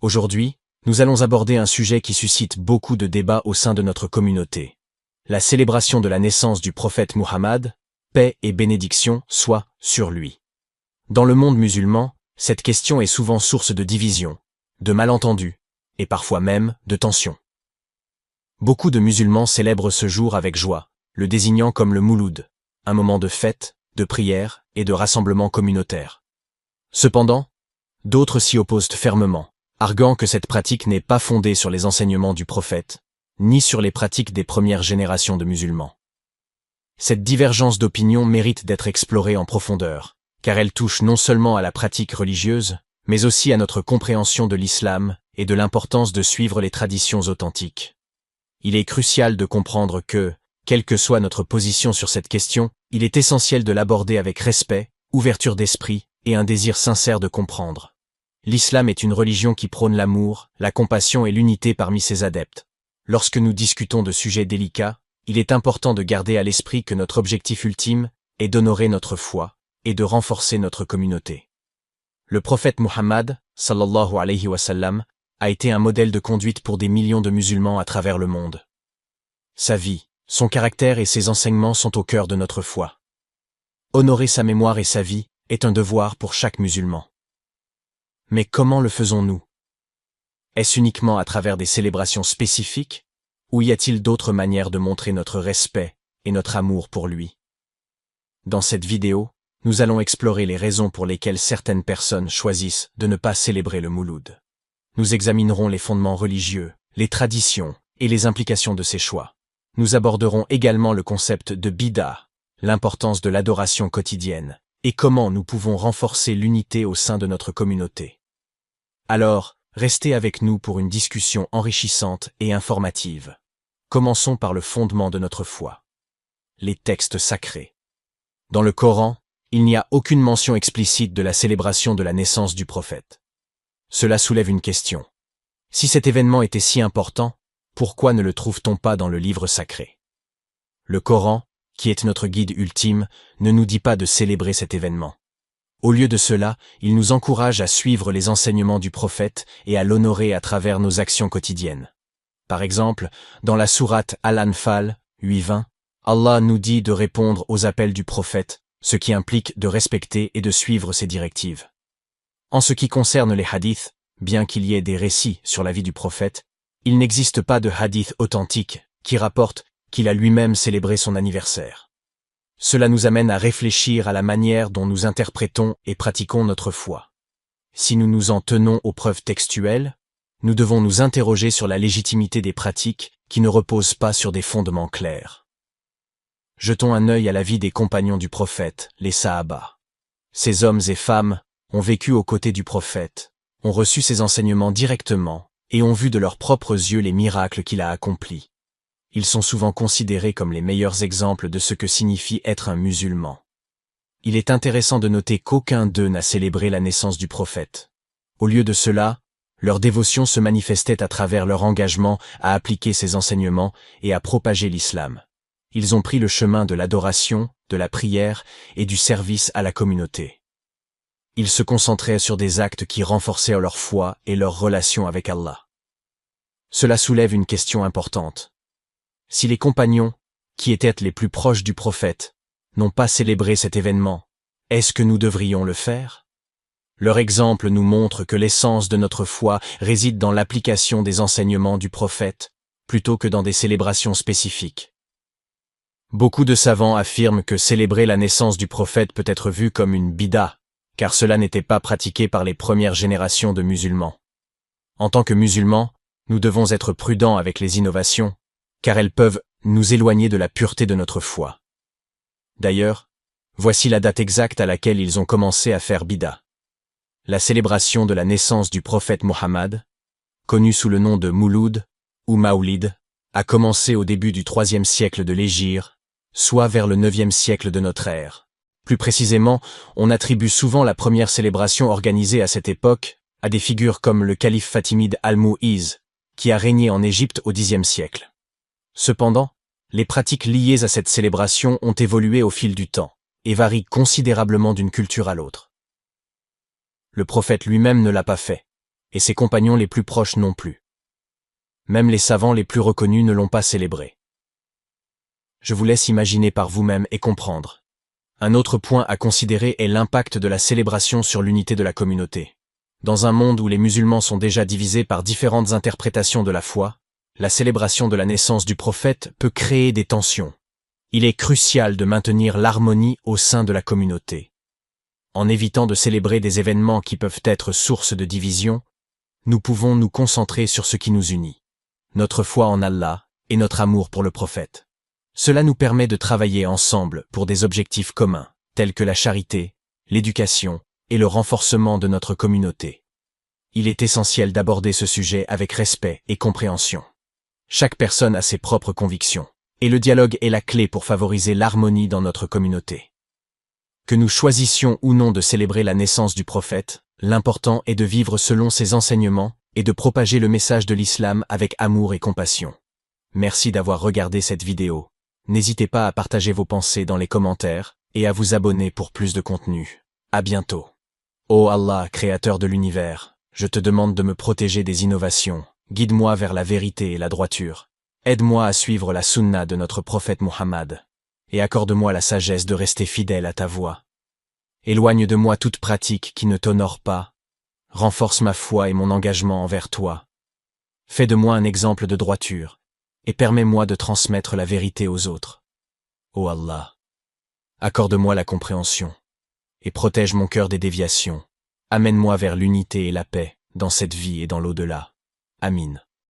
Aujourd'hui, nous allons aborder un sujet qui suscite beaucoup de débats au sein de notre communauté. La célébration de la naissance du prophète Muhammad, paix et bénédiction soient sur lui. Dans le monde musulman, cette question est souvent source de division, de malentendus, et parfois même de tensions. Beaucoup de musulmans célèbrent ce jour avec joie, le désignant comme le Mouloud, un moment de fête, de prière et de rassemblement communautaire. Cependant, d'autres s'y opposent fermement, arguant que cette pratique n'est pas fondée sur les enseignements du prophète, ni sur les pratiques des premières générations de musulmans. Cette divergence d'opinion mérite d'être explorée en profondeur, car elle touche non seulement à la pratique religieuse, mais aussi à notre compréhension de l'islam et de l'importance de suivre les traditions authentiques. Il est crucial de comprendre que, quelle que soit notre position sur cette question, il est essentiel de l'aborder avec respect, ouverture d'esprit et un désir sincère de comprendre. L'islam est une religion qui prône l'amour, la compassion et l'unité parmi ses adeptes. Lorsque nous discutons de sujets délicats, il est important de garder à l'esprit que notre objectif ultime est d'honorer notre foi et de renforcer notre communauté. Le prophète Muhammad, sallallahu alayhi wa sallam, a été un modèle de conduite pour des millions de musulmans à travers le monde. Sa vie, son caractère et ses enseignements sont au cœur de notre foi. Honorer sa mémoire et sa vie est un devoir pour chaque musulman. Mais comment le faisons-nous? Est-ce uniquement à travers des célébrations spécifiques, ou y a-t-il d'autres manières de montrer notre respect et notre amour pour lui? Dans cette vidéo, nous allons explorer les raisons pour lesquelles certaines personnes choisissent de ne pas célébrer le Mouloud. Nous examinerons les fondements religieux, les traditions et les implications de ces choix. Nous aborderons également le concept de bid'a, l'importance de l'adoration quotidienne, et comment nous pouvons renforcer l'unité au sein de notre communauté. Alors, restez avec nous pour une discussion enrichissante et informative. Commençons par le fondement de notre foi. Les textes sacrés. Dans le Coran, il n'y a aucune mention explicite de la célébration de la naissance du prophète. Cela soulève une question. Si cet événement était si important, pourquoi ne le trouve-t-on pas dans le livre sacré? Le Coran, qui est notre guide ultime, ne nous dit pas de célébrer cet événement. Au lieu de cela, il nous encourage à suivre les enseignements du prophète et à l'honorer à travers nos actions quotidiennes. Par exemple, dans la sourate Al-Anfal 8:20, Allah nous dit de répondre aux appels du prophète, ce qui implique de respecter et de suivre ses directives. En ce qui concerne les hadiths, bien qu'il y ait des récits sur la vie du prophète, il n'existe pas de hadith authentique qui rapporte qu'il a lui-même célébré son anniversaire. Cela nous amène à réfléchir à la manière dont nous interprétons et pratiquons notre foi. Si nous nous en tenons aux preuves textuelles, nous devons nous interroger sur la légitimité des pratiques qui ne reposent pas sur des fondements clairs. Jetons un œil à la vie des compagnons du prophète, les Sahaba. Ces hommes et femmes ont vécu aux côtés du prophète, ont reçu ses enseignements directement et ont vu de leurs propres yeux les miracles qu'il a accomplis. Ils sont souvent considérés comme les meilleurs exemples de ce que signifie être un musulman. Il est intéressant de noter qu'aucun d'eux n'a célébré la naissance du prophète. Au lieu de cela, leur dévotion se manifestait à travers leur engagement à appliquer ses enseignements et à propager l'islam. Ils ont pris le chemin de l'adoration, de la prière et du service à la communauté. Ils se concentraient sur des actes qui renforçaient leur foi et leur relation avec Allah. Cela soulève une question importante. Si les compagnons, qui étaient les plus proches du prophète, n'ont pas célébré cet événement, est-ce que nous devrions le faire? Leur exemple nous montre que l'essence de notre foi réside dans l'application des enseignements du prophète, plutôt que dans des célébrations spécifiques. Beaucoup de savants affirment que célébrer la naissance du prophète peut être vu comme une bid'a, car cela n'était pas pratiqué par les premières générations de musulmans. En tant que musulmans, nous devons être prudents avec les innovations, car elles peuvent nous éloigner de la pureté de notre foi. D'ailleurs, voici la date exacte à laquelle ils ont commencé à faire bid'a. La célébration de la naissance du prophète Muhammad, connue sous le nom de Mouloud ou Maoulid, a commencé au début du IIIe siècle de l'Hégire, soit vers le IXe siècle de notre ère. Plus précisément, on attribue souvent la première célébration organisée à cette époque à des figures comme le calife fatimide Al-Mu'iz, qui a régné en Égypte au Xe siècle. Cependant, les pratiques liées à cette célébration ont évolué au fil du temps et varient considérablement d'une culture à l'autre. Le prophète lui-même ne l'a pas fait. et ses compagnons les plus proches non plus. Même les savants les plus reconnus ne l'ont pas célébré. Je vous laisse imaginer par vous-même et comprendre. Un autre point à considérer est l'impact de la célébration sur l'unité de la communauté. Dans un monde où les musulmans sont déjà divisés par différentes interprétations de la foi, la célébration de la naissance du prophète peut créer des tensions. Il est crucial de maintenir l'harmonie au sein de la communauté. En évitant de célébrer des événements qui peuvent être source de division, nous pouvons nous concentrer sur ce qui nous unit, notre foi en Allah et notre amour pour le prophète. Cela nous permet de travailler ensemble pour des objectifs communs, tels que la charité, l'éducation et le renforcement de notre communauté. Il est essentiel d'aborder ce sujet avec respect et compréhension. Chaque personne a ses propres convictions, et le dialogue est la clé pour favoriser l'harmonie dans notre communauté. Que nous choisissions ou non de célébrer la naissance du prophète, l'important est de vivre selon ses enseignements et de propager le message de l'islam avec amour et compassion. Merci d'avoir regardé cette vidéo. N'hésitez pas à partager vos pensées dans les commentaires et à vous abonner pour plus de contenu. À bientôt. Ô Allah, créateur de l'univers, je te demande de me protéger des innovations, guide-moi vers la vérité et la droiture. Aide-moi à suivre la sunna de notre prophète Muhammad, et accorde-moi la sagesse de rester fidèle à ta voie. Éloigne de moi toute pratique qui ne t'honore pas. Renforce ma foi et mon engagement envers toi. Fais de moi un exemple de droiture, et permets-moi de transmettre la vérité aux autres. Ô Allah, accorde-moi la compréhension, et protège mon cœur des déviations. Amène-moi vers l'unité et la paix, dans cette vie et dans l'au-delà. Amin.